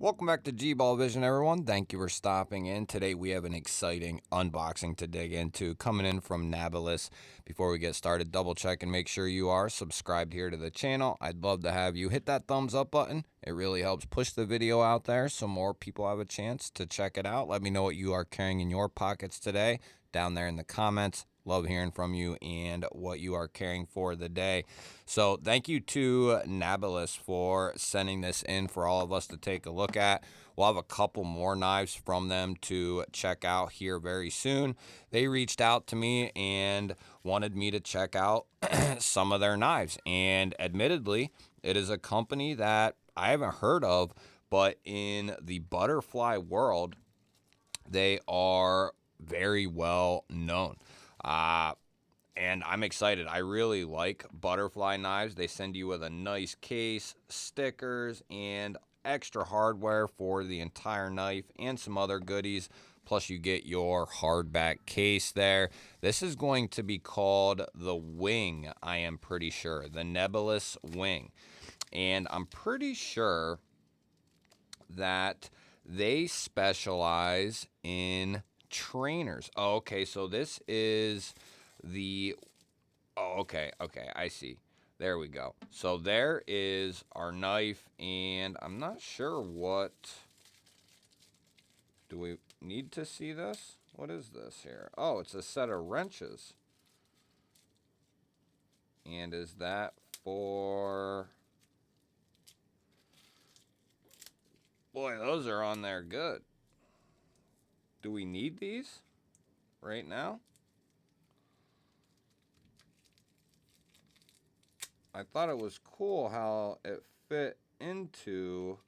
Welcome back to G-Ball Vision, everyone. Thank you for stopping in. Today we have an exciting unboxing to dig into coming in from Nabalis. Before we get started, double check and make sure you are subscribed here to the channel. I'd love to have you hit that thumbs up button. It really helps push the video out there so more people have a chance to check it out. Let me know what you are carrying in your pockets today down there in the comments. Love hearing from you and what you are carrying for the day. So thank you to Nabalis for sending this in for all of us to take a look at. We'll have a couple more knives from them to check out here very soon. They reached out to me and wanted me to check out some of their knives. And admittedly, it is a company that I haven't heard of, but in the butterfly world, they are very well known. And I'm excited. I really like butterfly knives. They send you with a nice case, stickers, and extra hardware for the entire knife and some other goodies. Plus you get your hardback case there. This is going to be called the Wing, I am pretty sure. The Nabalis Wing. And I'm pretty sure that they specialize in trainers. Oh, okay, so this is the... Oh, okay, I see. There we go. So there is our knife, and I'm not sure what... Do we need to see this? What is this here? Oh, it's a set of wrenches. And is that for... Boy, those are on there good. Do we need these right now? I thought it was cool how it fit into...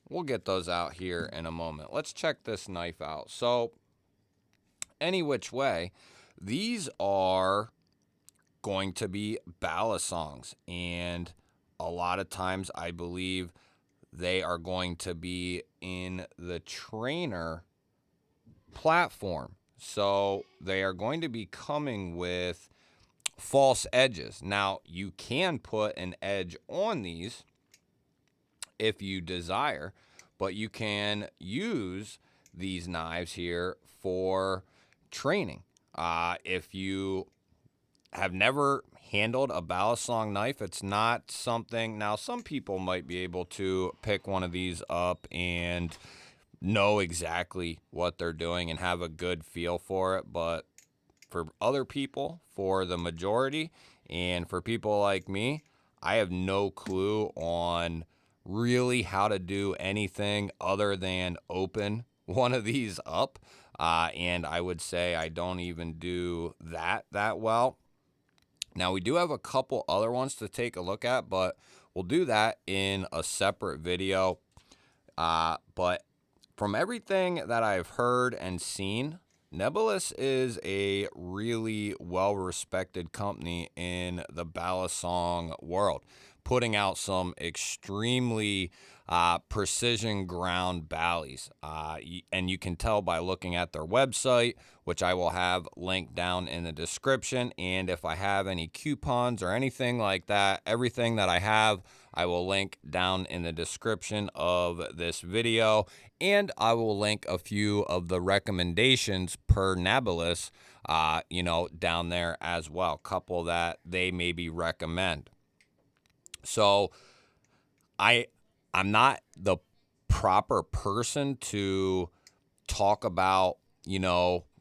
We'll get those out here in a moment. Let's check this knife out. So, any which way, these are going to be balisongs. And a lot of times I believe they are going to be in the trainer platform. So they are going to be coming with false edges. Now, you can put an edge on these if you desire, but you can use these knives here for training. If you have never handled a balisong knife, it's not something... Now, some people might be able to pick one of these up and know exactly what they're doing and have a good feel for it, but for other people, for the majority, and for people like me, I have no clue on really how to do anything other than open one of these up, and I would say I don't even do that well. Now, we do have a couple other ones to take a look at, but we'll do that in a separate video. But from everything that I've heard and seen, Nabalis is a really well-respected company in the balisong world, putting out some extremely precision ground ballies. And you can tell by looking at their website, which I will have linked down in the description. And if I have any coupons or anything like that, everything that I have, I will link down in the description of this video. And I will link a few of the recommendations per Nabalis, down there as well. Couple that they maybe recommend. So I'm not the proper person to talk about,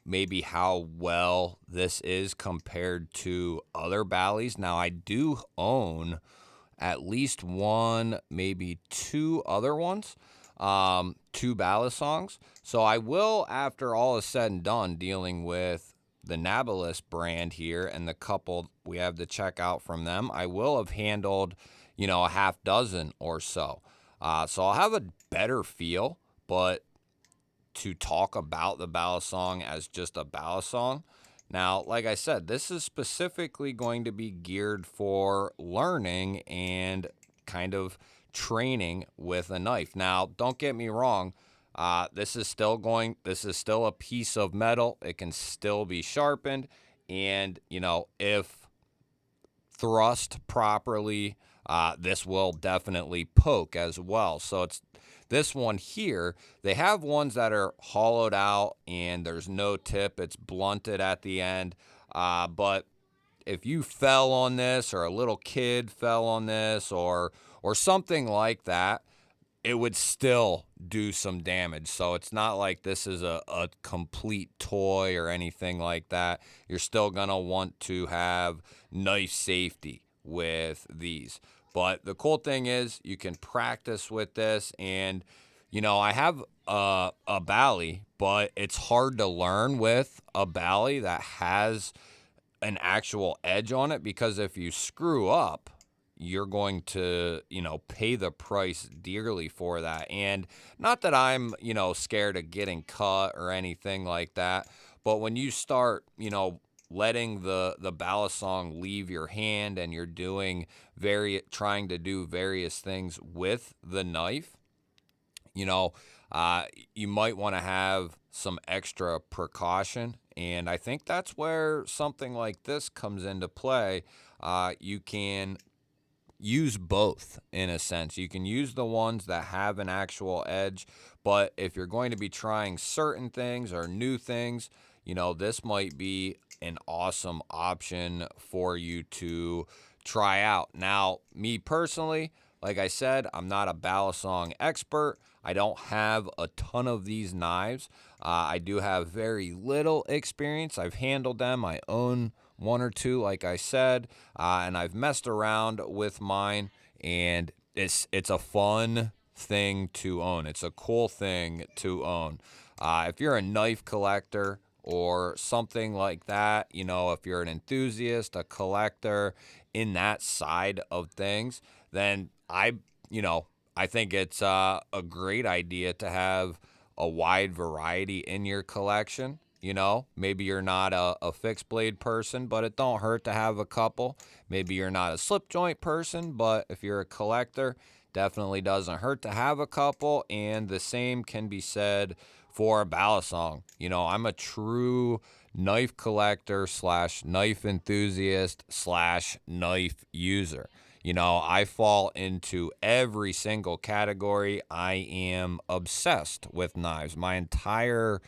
maybe how well this is compared to other ballies. Now, I do own at least one, maybe two other ones, two balisongs. So I will, after all is said and done, dealing with the Nabalis brand here and the couple we have to check out from them, I will have handled, a half dozen or so. So I'll have a better feel, but to talk about the balisong as just a balisong. Now, like I said, this is specifically going to be geared for learning and kind of training with a knife. Now, don't get me wrong. This is still a piece of metal. It can still be sharpened. And, if thrust properly, this will definitely poke as well. So This one here, they have ones that are hollowed out and there's no tip. It's blunted at the end. But if you fell on this, or a little kid fell on this, or something like that, it would still do some damage. So it's not like this is a complete toy or anything like that. You're still going to want to have knife safety with these. But the cool thing is you can practice with this. And, you know, I have a Bally, but it's hard to learn with a Bally that has an actual edge on it, because if you screw up, you're going to, you know, pay the price dearly for that. And not that I'm, you know, scared of getting cut or anything like that, but when you start, you know, letting the balisong leave your hand and you're trying to do various things with the knife, you know, you might want to have some extra precaution. And I think that's where something like this comes into play. You can use both in a sense. You can use the ones that have an actual edge, but if you're going to be trying certain things or new things, you know, this might be an awesome option for you to try out. Now, me personally, like I said, I'm not a balisong expert. I don't have a ton of these knives. I do have very little experience. I've handled them. I own one or two, like I said, and I've messed around with mine, and it's a fun thing to own. It's a cool thing to own. If you're a knife collector or something like that, you know, if you're an enthusiast, a collector in that side of things, then I think it's a great idea to have a wide variety in your collection. You know, maybe you're not a fixed blade person, but it don't hurt to have a couple. Maybe you're not a slip joint person, but if you're a collector, definitely doesn't hurt to have a couple. And the same can be said for a balisong. You know, I'm a true knife collector / knife enthusiast / knife user. You know, I fall into every single category. I am obsessed with knives. My entire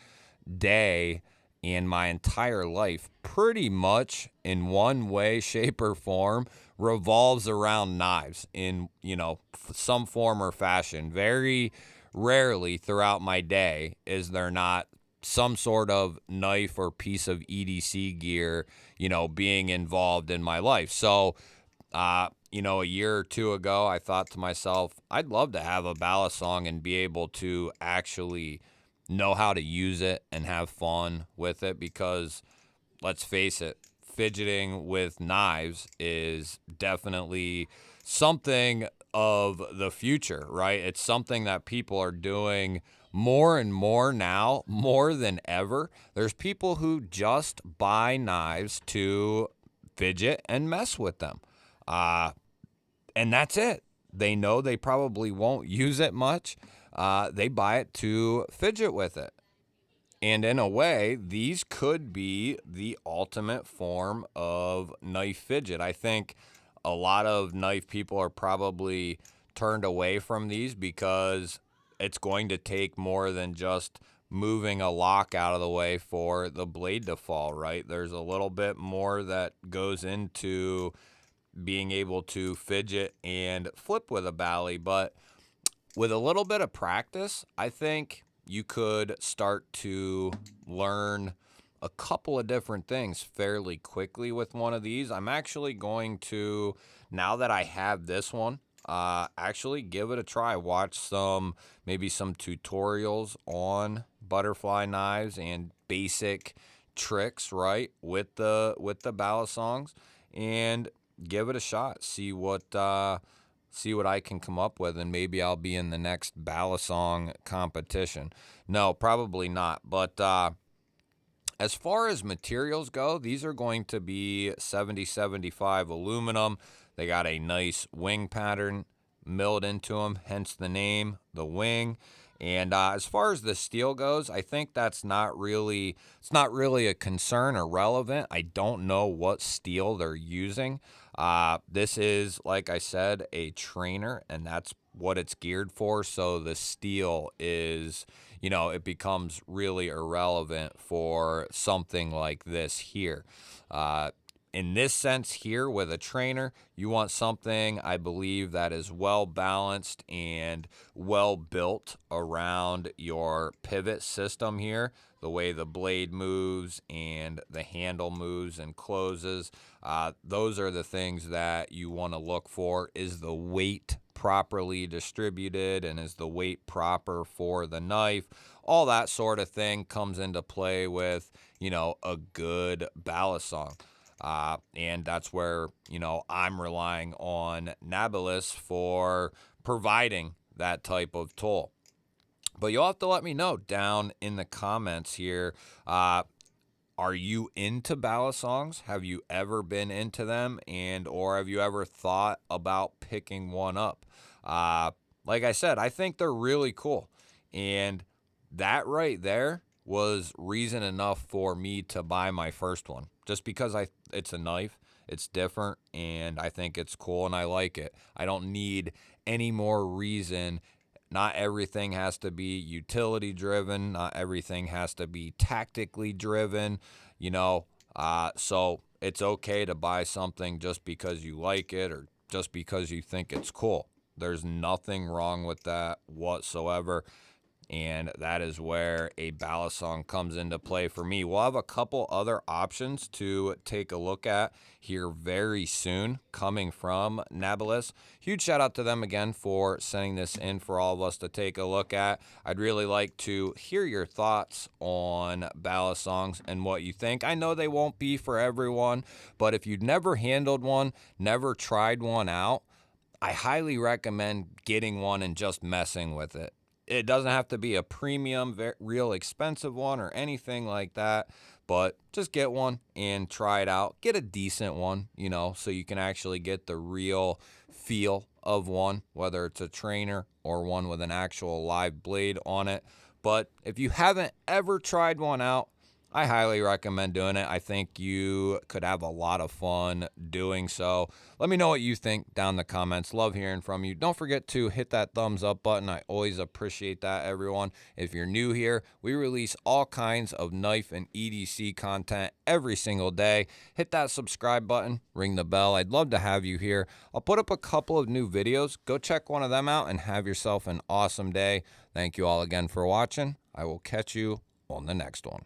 day and my entire life, pretty much in one way, shape, or form, revolves around knives in, you know, some form or fashion. Very rarely throughout my day is there not some sort of knife or piece of EDC gear, you know, being involved in my life. So, you know, a year or two ago, I thought to myself, I'd love to have a balisong and be able to actually know how to use it and have fun with it, because let's face it, fidgeting with knives is definitely something of the future, right? It's something that people are doing more and more now, more than ever. There's people who just buy knives to fidget and mess with them. And that's it. They know they probably won't use it much. They buy it to fidget with it. And in a way, these could be the ultimate form of knife fidget. I think a lot of knife people are probably turned away from these because it's going to take more than just moving a lock out of the way for the blade to fall, right? There's a little bit more that goes into being able to fidget and flip with a Bally, but with a little bit of practice, I think you could start to learn a couple of different things fairly quickly with one of these. I'm actually going to, now that I have this one, actually give it a try. Watch maybe some tutorials on butterfly knives and basic tricks, right, with the balisongs, and give it a shot. See what I can come up with, and maybe I'll be in the next balisong competition. No, probably not. But as far as materials go, these are going to be 70-75 aluminum. They got a nice wing pattern milled into them, hence the name, the wing. And as far as the steel goes, I think it's not really a concern or relevant. I don't know what steel they're using. This is, like I said, a trainer, and that's what it's geared for. So the steel is, you know, it becomes really irrelevant for something like this here. In this sense here with a trainer, you want something, I believe, that is well balanced and well built around your pivot system here, the way the blade moves and the handle moves and closes. Those are the things that you want to look for. Is the weight properly distributed, and is the weight proper for the knife? All that sort of thing comes into play with, you know, a good balisong. And that's where, you know, I'm relying on Nabalis for providing that type of tool. But you'll have to let me know down in the comments here. Are you into balisongs? Have you ever been into them? And or have you ever thought about picking one up? Like I said, I think they're really cool. And that right there was reason enough for me to buy my first one. Just because it's a knife, it's different, and I think it's cool and I like it. I don't need any more reason. Not everything has to be utility driven. Not everything has to be tactically driven, you know. So it's okay to buy something just because you like it or just because you think it's cool. There's nothing wrong with that whatsoever. And that is where a balisong comes into play for me. We'll have a couple other options to take a look at here very soon coming from Nabalis. Huge shout out to them again for sending this in for all of us to take a look at. I'd really like to hear your thoughts on balisongs and what you think. I know they won't be for everyone, but if you've never handled one, never tried one out, I highly recommend getting one and just messing with it. It doesn't have to be a premium, real expensive one or anything like that, but just get one and try it out. Get a decent one, you know, so you can actually get the real feel of one, whether it's a trainer or one with an actual live blade on it. But if you haven't ever tried one out, I highly recommend doing it. I think you could have a lot of fun doing so. Let me know what you think down in the comments. Love hearing from you. Don't forget to hit that thumbs up button. I always appreciate that, everyone. If you're new here, we release all kinds of knife and EDC content every single day. Hit that subscribe button, ring the bell. I'd love to have you here. I'll put up a couple of new videos. Go check one of them out and have yourself an awesome day. Thank you all again for watching. I will catch you on the next one.